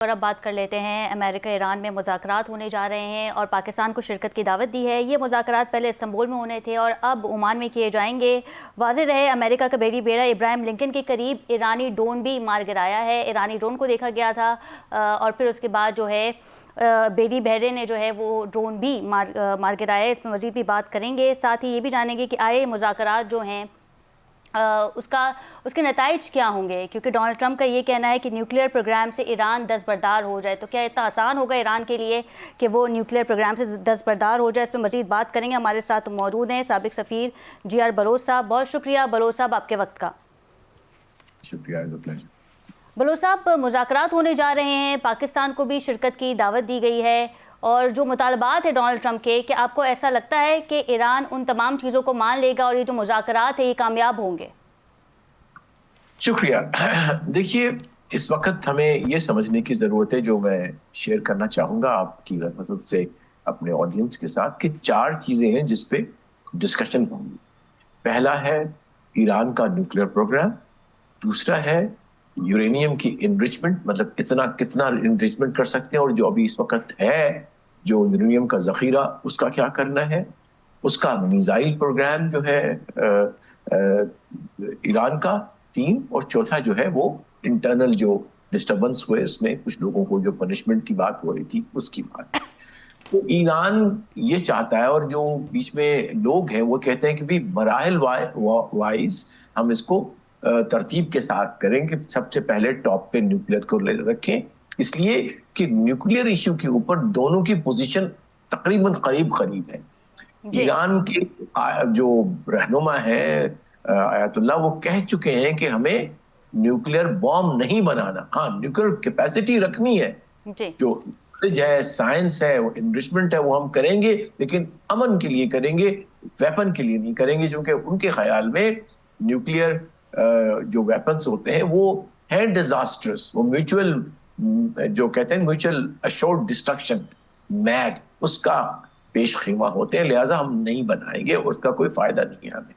اور اب بات کر لیتے ہیں، امریکہ ایران میں مذاکرات ہونے جا رہے ہیں اور پاکستان کو شرکت کی دعوت دی ہے۔ یہ مذاکرات پہلے استنبول میں ہونے تھے اور اب عمان میں کیے جائیں گے۔ واضح رہے امریکہ کا بیڑی بیڑا ابراہیم لنکن کے قریب ایرانی ڈرون بھی مار گرایا ہے۔ ایرانی ڈرون کو دیکھا گیا تھا اور پھر اس کے بعد جو ہے بیڑی بحرے نے جو ہے وہ ڈرون بھی مار گرایا ہے۔ اس میں مزید بھی بات کریں گے، ساتھ ہی یہ بھی جانیں گے کہ آئے مذاکرات جو ہیں اس کے نتائج کیا ہوں گے، کیونکہ ڈونلڈ ٹرمپ کا یہ کہنا ہے کہ نیوکلیئر پروگرام سے ایران دستبردار ہو جائے۔ تو کیا اتنا آسان ہوگا ایران کے لیے کہ وہ نیوکلیئر پروگرام سے دستبردار ہو جائے؟ اس پہ مزید بات کریں گے۔ ہمارے ساتھ موجود ہیں سابق سفیر جی آر بلوچ صاحب۔ بہت شکریہ بلوچ صاحب آپ کے وقت کا۔ شکریہ بلوچ صاحب، مذاکرات ہونے جا رہے ہیں، پاکستان کو بھی شرکت کی دعوت دی گئی ہے، اور جو مطالبات ہیں ڈونلڈ ٹرمپ کے، کہ آپ کو ایسا لگتا ہے کہ ایران ان تمام چیزوں کو مان لے گا اور یہ جو مذاکرات ہیں یہ کامیاب ہوں گے؟ شکریہ۔ دیکھیے، اس وقت ہمیں یہ سمجھنے کی ضرورت ہے، جو میں شیئر کرنا چاہوں گا آپ کی مدد سے اپنے آڈینس کے ساتھ، کہ 4 چیزیں ہیں جس پہ ڈسکشن ہوگی۔ پہلا ہے ایران کا نیوکلیئر پروگرام، دوسرا ہے یورینیم کی انریچمنٹ، مطلب کتنا انریچمنٹ کر سکتے ہیں، اور جو ابھی اس وقت ہے جو یورینیم کا ذخیرہ، اس کا کیا کرنا ہے، اس کا میزائل پروگرام جو ہے ایران کا 3، اور چوتھا جو ہے وہ انٹرنل جو ڈسٹربنس ہوئے، اس میں کچھ لوگوں کو جو پنشمنٹ کی بات ہو رہی تھی اس کی بات۔ تو ایران یہ چاہتا ہے، اور جو بیچ میں لوگ ہیں وہ کہتے ہیں کہ بھی مراحل وائز ہم اس کو ترتیب کے ساتھ کریں، کہ سب سے پہلے ٹاپ پہ نیوکلیئر کو رکھیں، اس لیے کہ نیوکلیئر ایشو کے اوپر دونوں کی پوزیشن تقریباً قریب ہے۔ ایران کے جو رہنما ہے آیت اللہ، وہ کہہ چکے ہیں کہ ہمیں نیوکلیئر بام نہیں بنانا، ہاں نیوکلیئر کیپیسٹی رکھنی ہے، جو ہے سائنس ہے، وہ انریچمنٹ ہے، وہ ہم کریں گے، لیکن امن کے لیے کریں گے، ویپن کے لیے نہیں کریں گے، کیونکہ ان کے خیال میں نیوکلیئر جو ویپنز ہوتے ہیں وہ ہیں ڈیزاسٹرس، وہ میوچول جو کہتے ہیں میوچول اشورڈ ڈسٹرکشن، میڈ، اس کا پیش خیمہ ہوتے ہیں، لہٰذا ہم نہیں بنائیں گے، اس کا کوئی فائدہ نہیں ہے ہمیں۔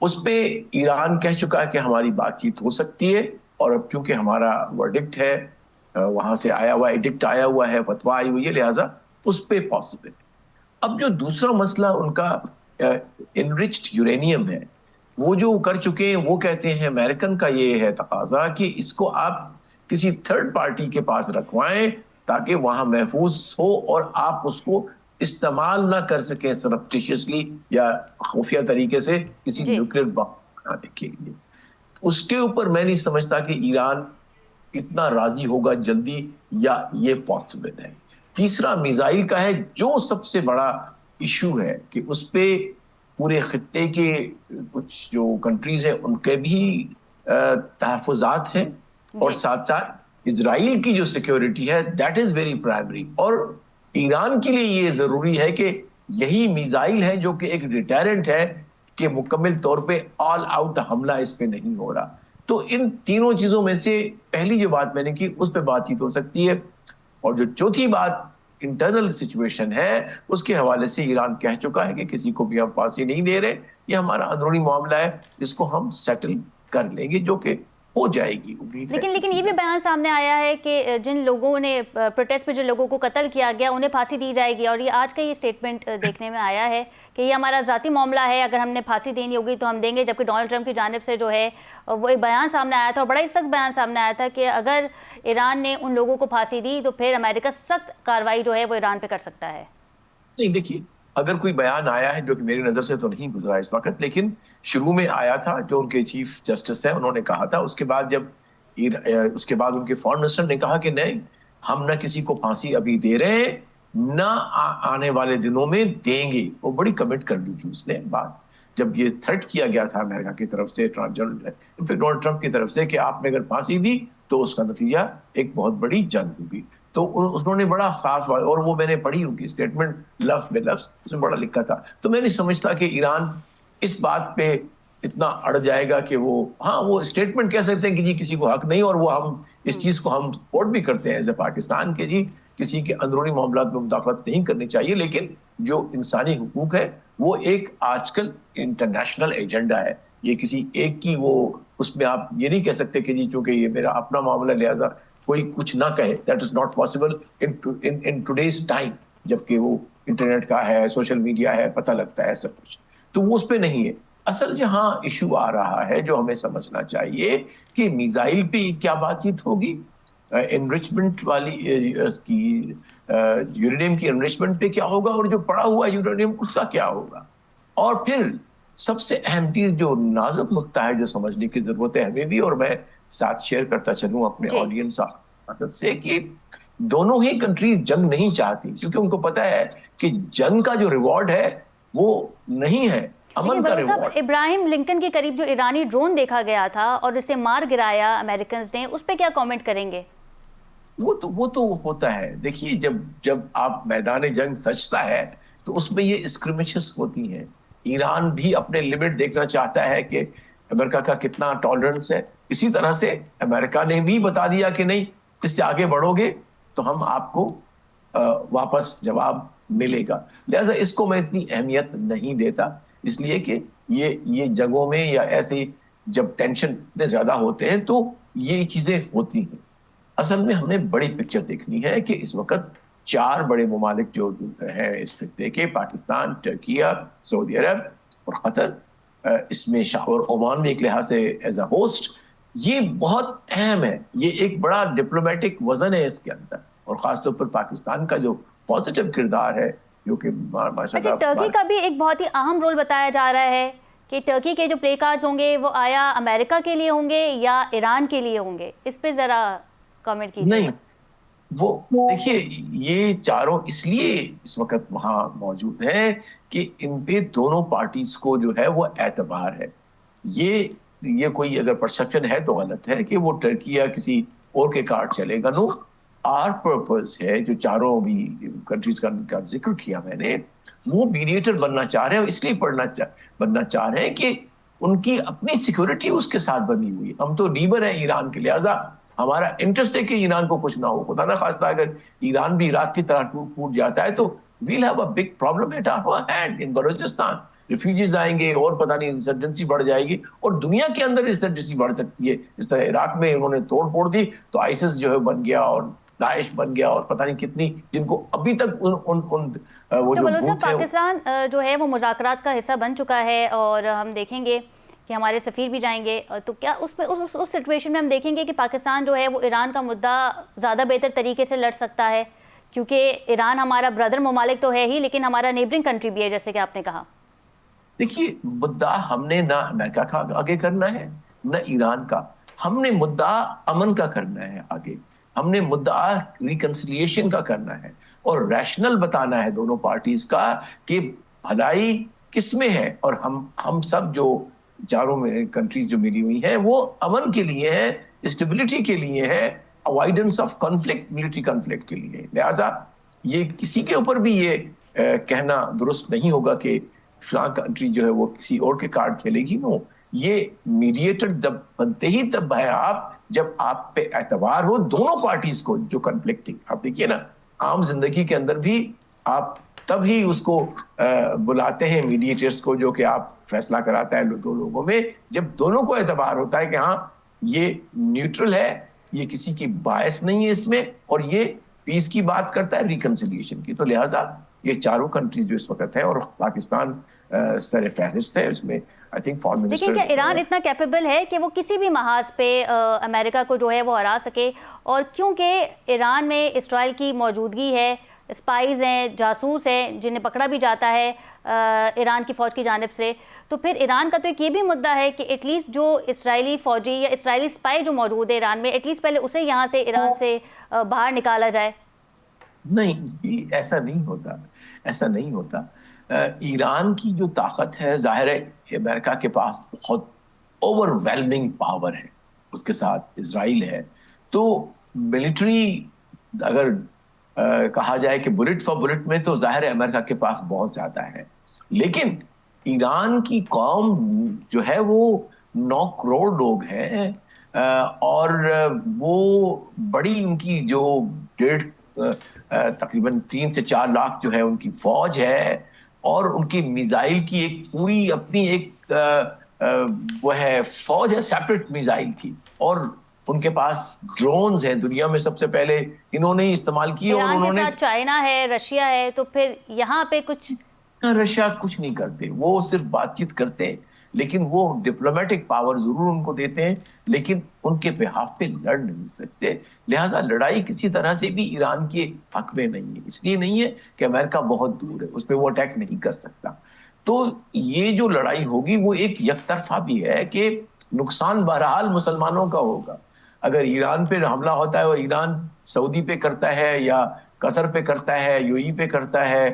اس پہ ایران کہہ چکا ہے کہ ہماری بات چیت ہو سکتی ہے، اور اب چونکہ ہمارا ورڈکٹ ہے، وہاں سے آیا ہوا ایڈکٹ آیا ہوا ہے، فتویٰ آئی ہوئی ہے، لہٰذا اس پہ پاسبل ہے۔ اب جو دوسرا مسئلہ ان کا انرچڈ یورینیم ہے، وہ جو کر چکے ہیں، وہ کہتے ہیں امریکن کا یہ ہے تقاضا کہ اس کو آپ کسی تھرڈ پارٹی کے پاس رکھوائیں تاکہ وہاں محفوظ ہو، اور آپ اس کو استعمال نہ کر سکیں سرپٹیشیسلی یا خفیہ طریقے سے کسی نیوکلیئر بم بنانے کے لیے۔ اس کے اوپر میں نہیں سمجھتا کہ ایران اتنا راضی ہوگا جلدی، یا یہ پاسبل ہے۔ تیسرا میزائل کا ہے، جو سب سے بڑا ایشو ہے، کہ اس پہ پورے خطے کے کچھ جو کنٹریز ہیں ان کے بھی تحفظات ہیں، اور ساتھ ساتھ اسرائیل کی جو سیکیورٹی ہے دیٹ از ویری پرائمری، اور ایران کے لیے یہ ضروری ہے کہ یہی میزائل ہے جو کہ ایک ڈیٹرنٹ ہے، کہ مکمل طور پہ آل آؤٹ حملہ اس پہ نہیں ہو رہا۔ تو ان تینوں چیزوں میں سے پہلی جو بات میں نے کی، اس پہ بات چیت ہو سکتی ہے، اور جو چوتھی بات انٹرنل سچویشن ہے، اس کے حوالے سے ایران کہہ چکا ہے کہ کسی کو بھی ہم پھانسی نہیں دے رہے، یہ ہمارا اندرونی معاملہ ہے، جس کو ہم سیٹل کر لیں گے، جو کہ ہو جائے گی، امید ہے۔ لیکن یہ بھی بیان سامنے آیا ہے کہ جن لوگوں نے پروٹیسٹ پہ جن لوگوں کو قتل کیا گیا انہیں پھانسی دی جائے گی، اور یہ آج کا یہ سٹیٹمنٹ دیکھنے میں آیا ہے کہ یہ ہمارا ذاتی معاملہ ہے، اگر ہم نے پھانسی دینی ہوگی تو ہم دیں گے، جبکہ ڈونلڈ ٹرمپ کی جانب سے جو ہے وہ ایک بیان سامنے آیا تھا، اور بڑا ہی سخت بیان سامنے آیا تھا کہ اگر ایران نے ان لوگوں کو پھانسی دی تو پھر امریکہ سخت کارروائی جو ہے وہ ایران پہ کر سکتا ہے۔ نہیں، دیکھیے، اگر کوئی بیان آیا ہے جو کہ میری نظر سے تو نہیں گزرا اس وقت، لیکن شروع میں آیا تھا، جو ان کے چیف جسٹس ہیں انہوں نے کہا تھا، اس کے بعد ان کے فارن منسٹر نے کہا کہ نہیں، ہم نہ کسی کو پھانسی ابھی دے رہے ہیں، نہ آنے والے دنوں میں دیں گے۔ وہ بڑی کمٹ کر دی تھی اس نے بات، جب یہ تھرٹ کیا گیا تھا امریکہ کی طرف سے، ڈونلڈ ٹرمپ کی طرف سے، کہ آپ نے اگر پھانسی دی تو اس کا نتیجہ ایک بہت بڑی جنگ ہوگی۔ تو انہوں نے بڑا صاف، اور وہ میں نے پڑھی ان کی اسٹیٹمنٹ لفظ بے لفظ، اس میں بڑا لکھا تھا۔ تو میں نہیں سمجھتا کہ ایران اس بات پہ اتنا اڑ جائے گا کہ وہ اسٹیٹمنٹ کہہ سکتے ہیں کہ جی کسی کو حق نہیں، اور وہ ہم اس چیز کو ہم سپورٹ بھی کرتے ہیں ایز اے پاکستان کے، جی کسی کے اندرونی معاملات میں مداخلت نہیں کرنی چاہیے، لیکن جو انسانی حقوق ہے وہ ایک آج کل انٹرنیشنل ایجنڈا ہے، یہ کسی ایک کی وہ اس میں آپ یہ نہیں کہہ سکتے کہ جی چونکہ یہ میرا اپنا معاملہ لہٰذا کوئی کچھ نہ کہے. That is not possible in today's time, جبکہ وہ انٹرنیٹ کا ہے, سوشل میڈیا ہے, پتہ لگتا ہے سب کچھ. تو وہ اس پہ نہیں ہے. اصل جہاں ایشو آ رہا ہے جو ہمیں سمجھنا چاہیے کہ میزائل پہ کیا بات چیت ہوگی, انرچمنٹ والی کی یورینیم کی انرچمنٹ پہ کیا ہوگا, اور جو پڑا ہوا یورینیم اس کا کیا ہوگا. اور پھر سب سے اہم چیز جو نازک نقطہ ہے جو سمجھنے کی ضرورت ہے ہمیں بھی, اور میں ساتھ شیئر کرتا چلوں اپنے آڈینس سے, کہ دونوں ہی کنٹریز جنگ نہیں چاہتی, کیونکہ ان کو پتا ہے کہ جنگ کا جو ریوارڈ ہے وہ نہیں ہے, امن کا ریوارڈ. ابراہیم لنکن کے قریب جو ایرانی ڈرون دیکھا گیا تھا اور اسے مار گرایا امریکنز نے, اس پہ کیا کامنٹ کریں گے؟ وہ تو ہوتا ہے. دیکھیے جب آپ میدان جنگ سجتا ہے تو اس میں یہ اسکرمشز ہوتی ہیں. ایران بھی اپنے لیمٹ دیکھنا چاہتا ہے کہ امریکہ کا کتنا ٹالرنس ہے. اسی طرح سے امریکہ نے بھی بتا دیا کہ نہیں, اس سے آگے بڑھو گے تو ہم آپ کو واپس جواب ملے گا. لہٰذا اس کو میں اتنی اہمیت نہیں دیتا, اس لیے کہ یہ جنگوں میں یا ایسے جب ٹینشن اتنے زیادہ ہوتے ہیں تو یہ چیزیں ہوتی ہیں. اصل میں ہم نے بڑی پکچر دیکھنی ہے کہ اس وقت 4 بڑے ممالک جو ہیں اس خطے کے, پاکستان, ترکیہ, سعودی عرب اور قطر, اس میں اور عمان بھی ایک لحاظ سے ایز اے ہوسٹ, یہ بہت اہم ہے. یہ ایک بڑا ڈپلومیٹک وزن ہے اس کے اندر, اور خاص طور پر پاکستان کا جو پازیٹیو کردار ہے جو کہ اچھا, ٹرکی کا بھی ایک بہت ہی اہم رول بتایا جا رہا ہے کہ ٹرکی کے جو پلے کارڈز ہوں گے وہ آیا امریکہ کے لیے ہوں گے یا ایران کے لیے ہوں گے, اس پہ ذرا کامنٹ کیجیے. نہیں, وہ دیکھیے یہ چاروں اس لیے اس وقت وہاں موجود ہیں کہ ان پہ دونوں پارٹیز کو جو ہے وہ اعتبار ہے. یہ کوئی اگر پرسپشن ہے تو غلط ہے کہ وہ ٹرکی یا کسی اور کے کارڈ چلے گا. نو, آر پرپز ہے جو چاروں بھی کنٹریز کا ذکر کیا میں نے, وہ میڈیٹر بننا چاہ رہے ہیں, اس لیے بننا چاہ رہے ہیں کہ ان کی اپنی سیکورٹی اس کے ساتھ بنی ہوئی. ہم تو نیبر ہیں ایران کے, لہٰذا ہمارا انٹرسٹ ہے کہ ایران کو کچھ نہ ہو. خدا نہ خواستہ اگر ایران بھی عراق کی طرح ٹوٹ جاتا ہے تو we'll have a big problem at our hand in Balochistan. Refugees آئیں گے اور پتہ نہیں انسرجنسی بڑھ جائے گی, اور دنیا کے اندر انسرجنسی بڑھ سکتی ہے. اس طرح عراق میں انہوں نے توڑ پھوڑ دی تو آئیسس جو ہے بن گیا, اور داعش بن گیا, اور پتہ نہیں کتنی جن کو ابھی تک وہ جو پاکستان جو ہے وہ مذاکرات کا حصہ بن چکا ہے, اور ہم دیکھیں گے کہ ہمارے سفیر بھی جائیں گے, تو کیا اس میں اس سچویشن میں ہم دیکھیں گے کہ پاکستان جو ہے وہ ایران کا مدعا زیادہ بہتر طریقے سے لڑ سکتا ہے, کیونکہ ایران ہمارا بردر ممالک تو ہے ہی لیکن ہمارا نیبرنگ کنٹری بھی ہے جیسے کہ آپ نے کہا. دیکھیے مدعا ہم نے نہ امریکہ کا آگے کرنا ہے نہ ایران کا, ہم نے مدعا امن کا کرنا ہے آگے. ہم نے مدعا ریکنسیلیشن کا کرنا ہے, اور ریشنل بتانا ہے دونوں پارٹیز کا کہ بھلائی کس میں ہے. اور ہم سب جو چاروں میں کنٹریز جو ملی ہوئی ہیں وہ امن کے لیے ہے, اسٹیبلٹی کے لیے ہے, اوائیڈنس آف کنفلکٹ, ملٹری کنفلکٹ کے لیے. لہٰذا یہ کسی کے اوپر بھی یہ کہنا درست نہیں ہوگا کہ فلاں کنٹری جو ہے وہ کسی اور کے کارڈ کھیلے گی. نو, یہ میڈیٹر جب بنتے ہی تب ہے آپ جب آپ پہ اعتبار ہو دونوں پارٹیز کو جو کنفلکٹنگ. آپ دیکھیے نا, عام زندگی کے اندر بھی آپ تب ہی اس کو بلاتے ہیں میڈیٹرز کو جو کہ آپ فیصلہ کراتا ہے دو لوگوں میں, جب دونوں کو اعتبار ہوتا ہے کہ ہاں یہ نیوٹرل ہے, یہ کسی کی باعث نہیں ہے اس میں, اور یہ پیس کی بات کرتا ہے, ریکنسیلیشن کی. تو لہٰذا یہ چاروں کنٹریز جو اس وقت ہیں, اور پاکستان سر فہرست ہے اس میں, آئی تھنک فارن منسٹر. لیکن کیا ایران اتنا کیپیبل ہے کہ وہ کسی بھی محاذ پہ امریکہ کو جو ہے وہ ہرا سکے؟ اور کیونکہ ایران میں اسرائیل کی موجودگی ہے, اسپائز ہیں, جاسوس ہیں جنہیں پکڑا بھی جاتا ہے ایران کی فوج کی جانب سے, تو پھر ایران کا تو ایک یہ بھی مدعا ہے کہ ایٹ لیسٹ جو اسرائیلی فوجی یا اسرائیلی اسپائی جو موجود ہے ایران میں, ایٹ لیسٹ پہلے اسے یہاں سے ایران سے باہر نکالا جائے. نہیں, ایسا نہیں ہوتا, ایسا نہیں ہوتا. ایران کی جو طاقت ہے ظاہر ہے امریکہ کے پاس بہت اوور ویلمنگ پاور ہے, اس کے ساتھ اسرائیل ہے, تو ملٹری اگر کہا جائے کہ بلٹ فار بلٹ میں تو ظاہر ہے امریکہ کے پاس بہت زیادہ ہے. لیکن ایران کی قوم جو ہے وہ 9 کروڑ لوگ ہیں, اور وہ بڑی ان کی جو تقریباً 3 سے 4 لاکھ جو ہے ان کی فوج ہے, اور ان کی میزائل کی ایک پوری اپنی ایک وہ ہے فوج ہے سیپریٹ میزائل کی, اور ان کے پاس ڈرونز ہیں، دنیا میں سب سے پہلے انہوں نے ہی استعمال کیے، اور ایران انہوں کے نے ساتھ چائنا ہے، رشیا ہے، تو پھر یہاں پہ کچھ رشیا کچھ نہیں کرتے، وہ صرف بات چیت کرتے ہیں، لیکن وہ ڈپلومیٹک پاور ضرور ان کو دیتے ہیں، لیکن ان کے بہاف پہ لڑ نہیں سکتے. لہٰذا لڑائی کسی طرح سے بھی ایران کے حق میں نہیں ہے. اس لیے نہیں ہے کہ امریکہ بہت دور ہے، اس پہ وہ اٹیک نہیں کر سکتا. تو یہ جو لڑائی ہوگی وہ ایک یک طرفہ بھی ہے کہ نقصان بہرحال مسلمانوں کا ہوگا. اگر ایران پہ حملہ ہوتا ہے اور ایران سعودی پہ کرتا ہے یا قطر پہ کرتا ہے، یو ای پہ کرتا ہے،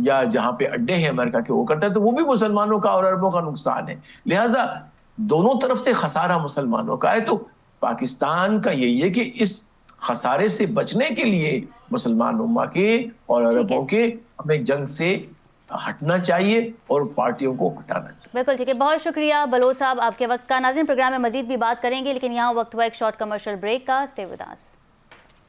یا جہاں پہ اڈے ہیں امریکہ کے وہ کرتا ہے، تو وہ بھی مسلمانوں کا اور عربوں کا نقصان ہے. لہٰذا دونوں طرف سے خسارہ مسلمانوں کا ہے. تو پاکستان کا یہی ہے کہ اس خسارے سے بچنے کے لیے مسلمان امہ کے اور ٹھیک ہے. عربوں کے ہمیں جنگ سے ہٹنا چاہیے اور پارٹیوں کو ہٹانا چاہیے. بالکل ٹھیک ہے، بہت شکریہ بلوچ صاحب آپ کے وقت کا. ناظرین پروگرام میں مزید بھی بات کریں گے، لیکن یہاں وقت ہوا ایک شارٹ کمرشل بریک کا. Stay with us.